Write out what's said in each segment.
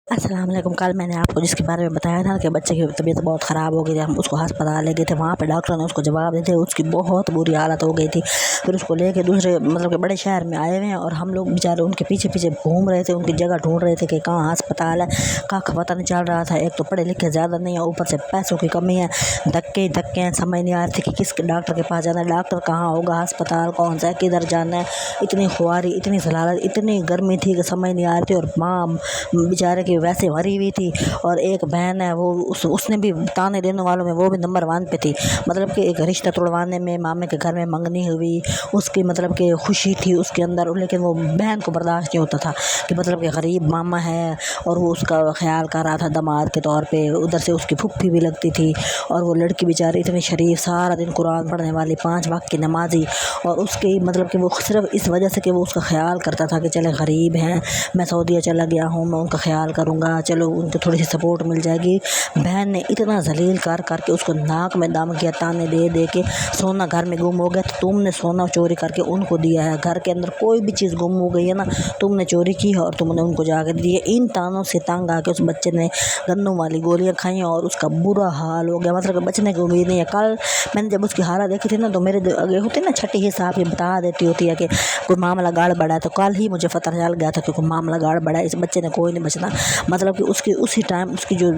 अस्सलाम वालेकुम। कल मैंने आपको जिसके बारे में बताया था कि बच्चे की तबीयत बहुत ख़राब हो गई थी, हम उसको अस्पताल ले गए थे। वहाँ पे डॉक्टर ने उसको जवाब देते उसकी बहुत बुरी हालत हो गई थी। फिर उसको लेके दूसरे मतलब के बड़े शहर में आए हुए हैं और हम लोग बेचारे उनके पीछे पीछे घूम रहे थे, उनकी जगह ढूंढ रहे थे कि कहाँ अस्पताल है, कहाँ पता नहीं चल रहा था। एक तो पढ़े लिखे ज़्यादा नहीं है, ऊपर से पैसों की कमी है, धक्के धक्के हैं, समझ नहीं आ रही थी कि किस डॉक्टर के पास जाना है, डॉक्टर कहाँ होगा, अस्पताल कौन सा है, किधर जाना है। इतनी खुआरी, इतनी जलालत, इतनी गर्मी थी कि समझ नहीं आ रही थी। और माँ बेचारे की वैसे मरी हुई थी और एक बहन है वो उसने भी ताने देने वालों में वो भी नंबर 1 पे थी। मतलब कि एक रिश्ता तोड़वाने में मामे के घर में मंगनी हुई, उसकी मतलब कि खुशी थी उसके अंदर, लेकिन वो बहन को बर्दाश्त नहीं होता था कि मतलब कि गरीब मामा है और वो उसका ख्याल कर रहा था दामाद के तौर पे। उधर से उसकी फुप्पी भी लगती थी और वो लड़की बेचारी इतनी शरीफ, सारा दिन कुरान पढ़ने वाली, 5 वक्त की नमाजी, और उसकी मतलब कि वो सिर्फ इस वजह से कि वो उसका ख्याल करता था कि चले गरीब हैं, मैं सऊदीया चला गया हूँ, मैं उनका ख्याल करूँगा, चलो उनको थोड़ी सी सपोर्ट मिल जाएगी। बहन ने इतना जलील कर करके उसको नाक में दम किया, ताने दे दे के। सोना घर में गुम हो गया तो तुमने सोना चोरी करके उनको दिया है, घर के अंदर कोई भी चीज़ गुम हो गई है ना तुमने चोरी की है और तुमने उनको जाकर दी है। इन तानों से तंग आके उस बच्चे ने गन्नों वाली गोलियां खाई और उसका बुरा हाल हो गया, मतलब बचने की उम्मीद नहीं है। कल मैंने जब उसकी हालत देखी थी ना तो मेरे आगे होती ना छठी हिसाब ये बता देती होती है कि कोई मामला गाड़ बढ़ा है, तो कल ही मुझे पता चल गया था कि कोई मामला गाड़ बढ़ा है, इस बच्चे ने कोई नहीं बचना। मतलब कि उसकी उसी टाइम उसकी जो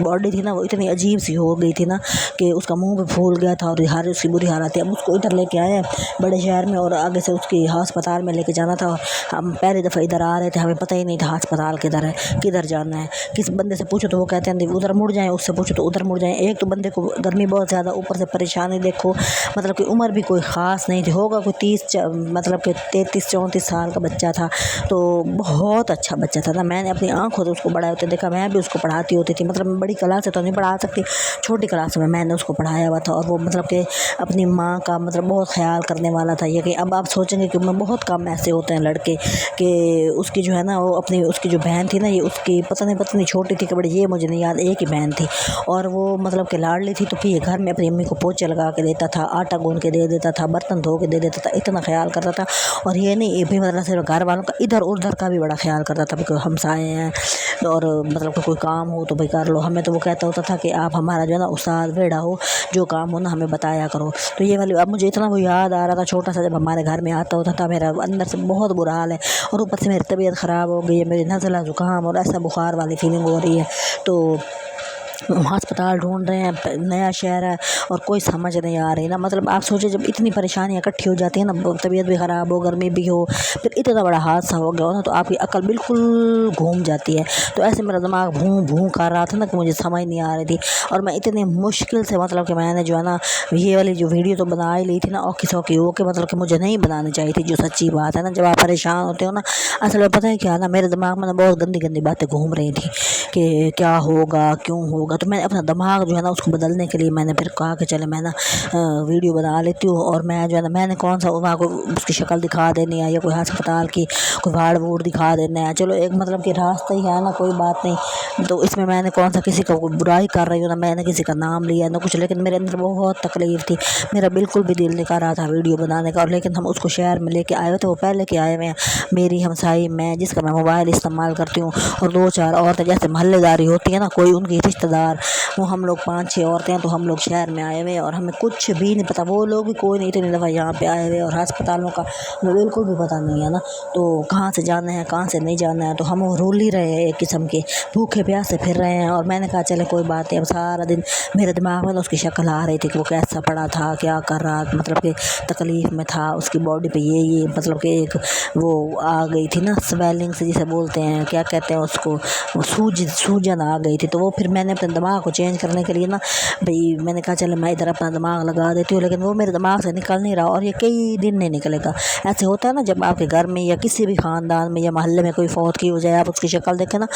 बॉडी थी ना वो इतनी अजीब सी हो गई थी ना कि उसका मुंह भी फूल गया था और हर उसकी बुरी हालत थी। अब उसको इधर लेके आए बड़े शहर में और आगे से उसकी अस्पताल में लेके जाना था। हम पहली दफ़ा इधर आ रहे थे, हमें पता ही नहीं था अस्पताल किधर है, किधर जाना है। किस बंदे से पूछो तो वो कहते हैं उधर मुड़ जाएं, उससे पूछो तो उधर मुड़ जाएं। एक तो बंदे को गर्मी बहुत ज़्यादा, ऊपर से परेशानी देखो, मतलब कि उम्र भी कोई ख़ास नहीं थी, होगा कोई 30 मतलब कि 33-34 साल का बच्चा था। तो बहुत अच्छा बच्चा था ना, मैंने अपनी आँखों से उसको बड़ा होते देखा। मैं भी उसको पढ़ाती होती थी, मतलब बड़ी क्लास से तो नहीं पढ़ा सकती, छोटी क्लास में मैंने उसको पढ़ाया हुआ था। और वो मतलब कि अपनी माँ का मतलब बहुत ख्याल करने वाला था। ये कि अब आप सोचेंगे कि बहुत कम ऐसे होते हैं लड़के कि उसकी जो है ना वो अपनी उसकी जो बहन थी ना, ये उसकी पता नहीं छोटी थी कि बड़ी, ये मुझे नहीं याद, एक ही बहन थी और वो मतलब कि लाडली थी। तो फिर ये घर में अपनी अम्मी को पोछे लगा के देता था, आटा गूंद के दे देता था, बर्तन धो के दे देता था, इतना ख्याल करता था। और ये नहीं, ये भी मतलब सिर्फ घर वालों का, इधर उधर का भी बड़ा ख्याल करता था। कोई हमसाए हैं और मतलब कोई काम हो तो भाई कर लो। हमें तो वो कहता होता था कि आप हमारा जो है ना उस्ताद वेड़ा हो, जो काम हो ना हमें बताया करो। तो ये वाली अब मुझे इतना वो याद आ रहा था छोटा सा, जब हमारे घर में आता होता था, मेरा अंदर से बहुत बुरा हाल है। और ऊपर से मेरी तबीयत ख़राब हो गई है, मेरी नज़ला ज़ुकाम और ऐसा बुखार वाली फीलिंग हो रही है। तो अस्पताल ढूंढ रहे हैं, नया शहर है और कोई समझ नहीं आ रही ना। मतलब आप सोचिए जब इतनी परेशानियाँ इकट्ठी हो जाती हैं ना, तबीयत भी ख़राब हो, गर्मी भी हो, फिर इतना बड़ा हादसा हो गया हो ना, तो आपकी अकल बिल्कुल घूम जाती है। तो ऐसे मेरा दिमाग भूं भूं कर रहा था ना कि मुझे समझ नहीं आ रही थी। और मैं इतनी मुश्किल से मतलब कि मैंने जो है ना ये वाली जो वीडियो तो बना ही ली थी ना, औखी सौखी हो के, मतलब कि मुझे नहीं बनानी चाहिए थी। जो सच्ची बात है ना, जब आप परेशान होते हो ना, असल में पता है क्या ना, मेरे दिमाग में ना बहुत गंदी गंदी बातें घूम रही थी कि क्या होगा, क्यों होगा। तो मैंने अपना दिमाग जो है ना उसको बदलने के लिए मैंने फिर कहा कि चले मैं ना वीडियो बना लेती हूँ। और मैं जो है ना, मैंने कौन सा वहाँ को उसकी शक्ल दिखा देनी है या कोई अस्पताल की कोई वार्ड वूड दिखा देना है, चलो एक मतलब कि रास्ता ही है ना, कोई बात नहीं। तो इसमें मैंने कौन सा किसी का बुराई कर रही हूँ ना, मैंने किसी का नाम लिया ना कुछ, लेकिन मेरे अंदर बहुत तकलीफ थी, मेरा बिल्कुल भी दिल नहीं कर रहा था वीडियो बनाने का। और लेकिन हम उसको शहर में लेके आए हुए थे, वो पहले के आए हुए हैं, मेरी हमसाई मैं जिसका मैं मोबाइल इस्तेमाल करती हूँ और 2-4 औरतें, जैसे मोहल्लेदारी होती है ना, कोई उनकी रिश्तेदार, वो हम लोग 5-6 औरतें हैं। तो हम लोग शहर में आए हुए और हमें कुछ भी नहीं पता, वो लोग भी कोई नहीं, इतनी दफ़ा यहाँ पे आए हुए और अस्पतालों का हमें बिल्कुल भी पता नहीं है ना। तो कहाँ से जाना है कहाँ से नहीं जाना है, तो हम रूल ही रहे हैं, एक किस्म के भूखे प्यासे फिर रहे हैं। और मैंने कहा चले कोई बात नहीं। अब सारा दिन मेरे दिमाग में ना उसकी शक्ल आ रही थी कि वो कैसा पड़ा था, क्या कर रहा, मतलब कि तकलीफ़ में था, उसकी बॉडी पे ये मतलब कि एक वो आ गई थी ना स्वेलिंग से जिसे बोलते हैं, क्या कहते हैं उसको, वो सूजन आ गई थी। तो वो फिर मैंने अपने दिमाग को चेंज करने के लिए ना भाई मैंने कहा चलो मैं इधर अपना दिमाग लगा देती हूँ, लेकिन वो मेरे दिमाग से निकल नहीं रहा और ये कई दिन नहीं निकलेगा। ऐसे होता है ना जब आपके घर में या किसी भी ख़ानदान में या मोहल्ले में कोई फौत की हो जाए, आप उसकी शक्ल देखें ना,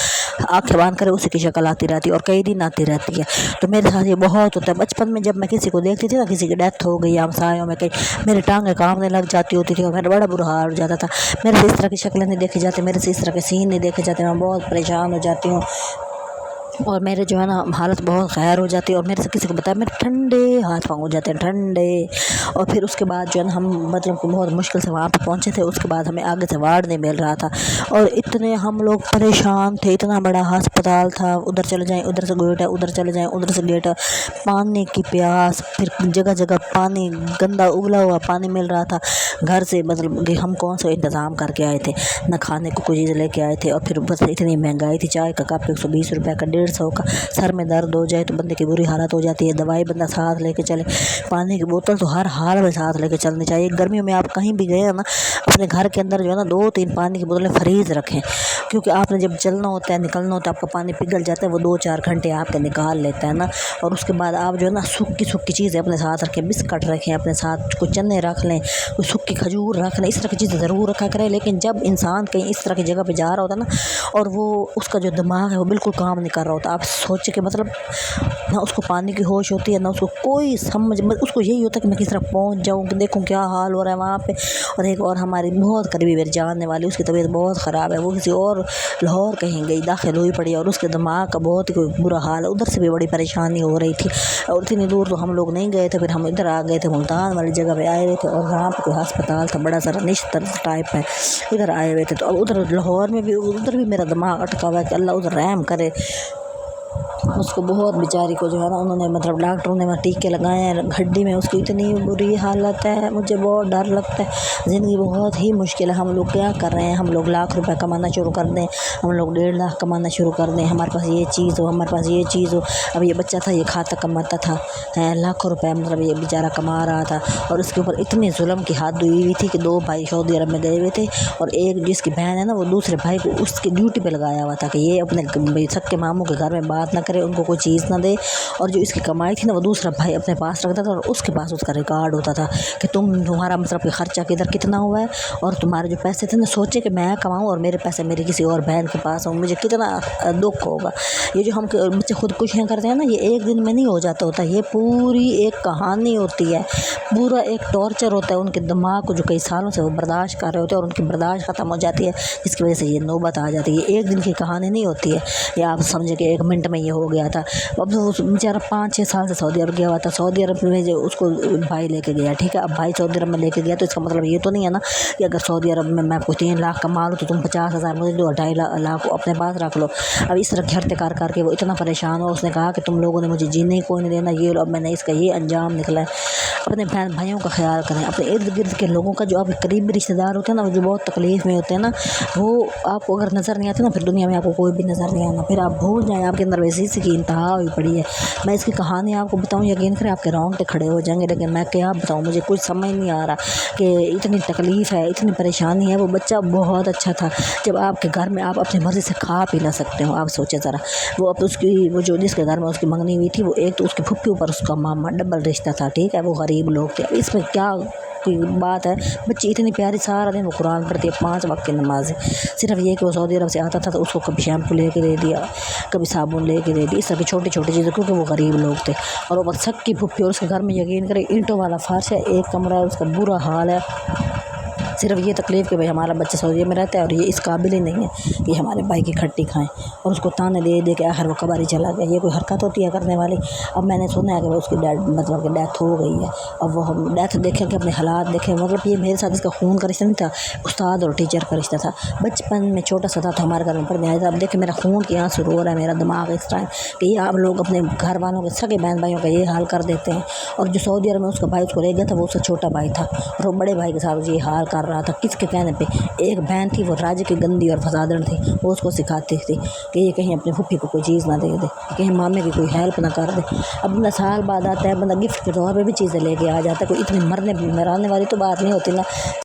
आँखें बांध कर उसी की शक्ल आती रहती है और कई दिन आती रहती है। तो मेरे साथ ये बहुत होता है। बचपन में जब मैं किसी को देखती थी ना, किसी की डेथ हो गई या हमसायों में कहीं, मेरी टांगें कांपने लग जाती होती थी और मेरा बड़ा बुरा हाल हो जाता था। मेरे से इस तरह की शक्लें नहीं देखी जाती, मेरे से इस तरह के सीन नहीं देखे जाते, मैं बहुत परेशान हो जाती हूँ। और मेरे जो है ना हालत बहुत खैर हो जाती है, और मेरे से किसी को बताया मेरे ठंडे हाथ पाँव हो जाते हैं ठंडे। और फिर उसके बाद जो है ना हम मतलब कि बहुत मुश्किल से वहाँ पे पहुँचे थे। उसके बाद हमें आगे से वार्ड नहीं मिल रहा था, और इतने हम लोग परेशान थे। इतना बड़ा अस्पताल था, उधर चले जाएं उधर से गेट है, उधर चले जाएं उधर से गेट है, पानी की प्यास, फिर जगह जगह पानी, गंदा उबला हुआ पानी मिल रहा था घर से। मतलब कि हम कौन सा इंतज़ाम करके आए थे, ना खाने को कोई चीज़ लेके आए थे, और फिर बस इतनी महंगाई थी। चाय का कप 120 रुपये का, 150 का। सर में दर्द हो जाए तो बंदे की बुरी हालत हो जाती है। दवाई बंदा साथ लेके चले, पानी की बोतल तो हर हाल में साथ लेके चलनी चाहिए। गर्मियों में आप कहीं भी गए ना, अपने घर के अंदर जो है ना 2-3 पानी की बोतलें फ्रीज़ रखें, क्योंकि आपने जब चलना होता है, निकलना होता है, आपका पानी पिघल जाता है, वो 2-4 घंटे आपके निकाल लेता है ना। और उसके बाद आप जो है ना सूखी चीज़ें अपने साथ रखें, बिस्कट रखें अपने साथ, कुछ चने रख लें, कुछ सूखी खजूर रख लें, इस तरह की चीज़ें ज़रूर रखा करें। लेकिन जब इंसान कहीं इस तरह की जगह पे जा रहा होता है ना, और वो उसका जो दिमाग है वो बिल्कुल काम नहीं कर रहा होता, आप सोचे कि मतलब ना उसको पानी की होश होती है, ना उसको कोई समझ, उसको यही होता है कि मैं किस तरह पहुँच जाऊँ, कि देखूँ क्या हाल हो रहा है वहाँ पे। और एक और हमारी बहुत करीबी मेरी जानने वाली, उसकी तबीयत बहुत ख़राब है, वो किसी और लाहौर कहीं गई, दाखिल हुई पड़ी, और उसके दिमाग का बहुत ही कोई बुरा हाल है। उधर से भी बड़ी परेशानी हो रही थी, और इतनी दूर तो हम लोग नहीं गए थे। फिर हम इधर आ गए थे, मुल्तान वाली जगह पे आए हुए थे, और वहाँ पे कोई अस्पताल था बड़ा सारा निश्तर टाइप है, इधर आए हुए थे। तो अब उधर लाहौर में भी, उधर भी मेरा दिमाग अटका हुआ है कि अल्लाह उधर रहम करे। उसको बहुत बेचारी को जो है ना उन्होंने मतलब डॉक्टरों ने टीके लगाए हैं हड्डी में, उसकी इतनी बुरी हालत है, मुझे बहुत डर लगता है। ज़िंदगी बहुत ही मुश्किल है। हम लोग क्या कर रहे हैं, हम लोग लाख रुपए कमाना शुरू कर दें, हम लोग 1.5 लाख कमाना शुरू कर दें, हमारे पास ये चीज़ हो, हमारे पास ये चीज़ हो। अब ये बच्चा था, ये खाता कमाता था, लाखों रुपये मतलब ये बेचारा कमा रहा था, और उसके ऊपर इतनी जुल्म की हद हुई हुई थी कि 2 भाई सऊदी अरब में गए हुए थे, और एक जिसकी बहन है ना वो दूसरे भाई को उसकी ड्यूटी पे लगाया हुआ था कि ये अपने सक्के मामू के घर में बात ना करे, उनको कोई चीज़ ना दे। और जो इसकी कमाई थी ना वो दूसरा भाई अपने पास रखता था, और उसके पास उसका रिकॉर्ड होता था कि तुम्हारा मतलब कि खर्चा किधर कितना हुआ है, और तुम्हारे जो पैसे थे ना, सोचे कि मैं कमाऊँ और मेरे पैसे मेरी किसी और बहन के पास हो, मुझे कितना दुख होगा। ये जो हम बच्चे खुदकुशियाँ करते हैं ना, ये एक दिन में नहीं हो जाता होता, ये पूरी एक कहानी होती है, पूरा एक टॉर्चर होता है उनके दिमाग को, जो कई सालों से वो बर्दाश्त कर रहे होते हैं, और उनकी बर्दाश्त ख़त्म हो जाती है, जिसकी वजह से ये नौबत आ जाती है। ये एक दिन की कहानी नहीं होती है, या आप समझे कि 1 मिनट में ये हो गया था। अब उस बेचारा 5-6 साल से सऊदी अरब गया हुआ था, सऊदी अरब में जो उसको भाई लेके गया, ठीक है। अब भाई सऊदी अरब में लेके गया तो इसका मतलब ये तो नहीं है ना कि अगर सऊदी अरब में मैं कोई 3 लाख कमा लूँ तो तुम 50,000 मुझे दो, 2.5 लाख अपने पास रख लो। अब इस तरह खर्चे कर करके वो इतना परेशान हो, उसने कहा कि तुम लोगों ने मुझे जीने को नहीं देना, ये लो, अब मैंने इसका ये अंजाम निकला है। अपने बहन भाइयों का ख्याल करें, अपने इर्द गिर्द के लोगों का, जो आपके करीबी रिश्तेदार होते हैं ना, वो जो बहुत तकलीफ़ में होते हैं ना, वो आपको अगर नज़र नहीं आते ना, फिर दुनिया में आपको कोई भी नज़र नहीं आना, फिर आप भूल जाएँ, आपके अंदर वैसी की इंतहा हुई पड़ी है। मैं इसकी कहानी आपको बताऊं, यकीन करें आपके रोंगटे खड़े हो जाएंगे। लेकिन मैं क्या बताऊं, मुझे कुछ समझ नहीं आ रहा कि इतनी तकलीफ़ है, इतनी परेशानी है। वो बच्चा बहुत अच्छा था, जब आपके घर में आप अपनी मर्ज़ी से खा पी ना सकते हो, आप सोचे ज़रा। वो अब उसकी वो जो जिसके घर में उसकी मंगनी हुई थी, वो एक तो उसकी फुप्पी ऊपर उसका मामा, डबल रिश्ता था, ठीक है। वो गरीब लोग थे। इसमें क्या कोई बात है, बच्ची इतनी प्यारी, सारा दिन वो कुरान पढ़ती है, 5 वक्त की नमाज है। सिर्फ ये कि वो सऊदी अरब से आता था तो उसको कभी शैम्पू लेके दे दिया, कभी साबुन लेके दे दी, इस तरह की छोटी छोटी चीज़ें, क्योंकि वो गरीब लोग थे। और वो बस की फुप्पी, और उसके घर में यकीन करें ईंटों वाला फर्श है, एक कमरा है, उसका बुरा हाल है। सिर्फ ये तकलीफ़ कि भाई हमारा बच्चा सऊदी में रहता है और ये इस काबिल ही नहीं है कि हमारे भाई की खट्टी खाएं, और उसको ताने दे दे के आखिर वो कबार ही चला गया। ये कोई हरकत होती है करने वाली। अब मैंने सुना है कि उसकी मतलब कि डेथ हो गई है। अब वो हम डेथ देखें कि अपने हालात देखें, मतलब ये मेरे साथ इसका खून का रिश्ता नहीं था, उस्ताद और टीचर का रिश्ता था। बचपन में छोटा सा था, हमारे घर में पढ़ने आया था। अब देखें मेरा खून के आंसू रो रहा है, मेरा दिमाग इस टाइम कि ये आप लोग अपने घर वालों के सगे बहन भाइयों का ये हाल कर देते हैं। और जो सऊदी अरब में उसका भाई उसको रह गया था, वो उसका छोटा भाई था, और वो बड़े भाई के साथ ये हाल कर रहा था। किसके कहने पे? एक बहन थी, वो राज्य की गंदी और फसादड़ थी, वो उसको सिखाती थी कि ये कहीं अपनी फुप्पी को कोई चीज़ ना दे दे, कहीं मामे की कोई हेल्प ना कर दे। अब बंदा साल बाद आता है, बंदा गिफ्ट के तौर पे भी चीज़ें लेके आ जाता है। कोई इतनी मरने वाली तो बात नहीं होती ना।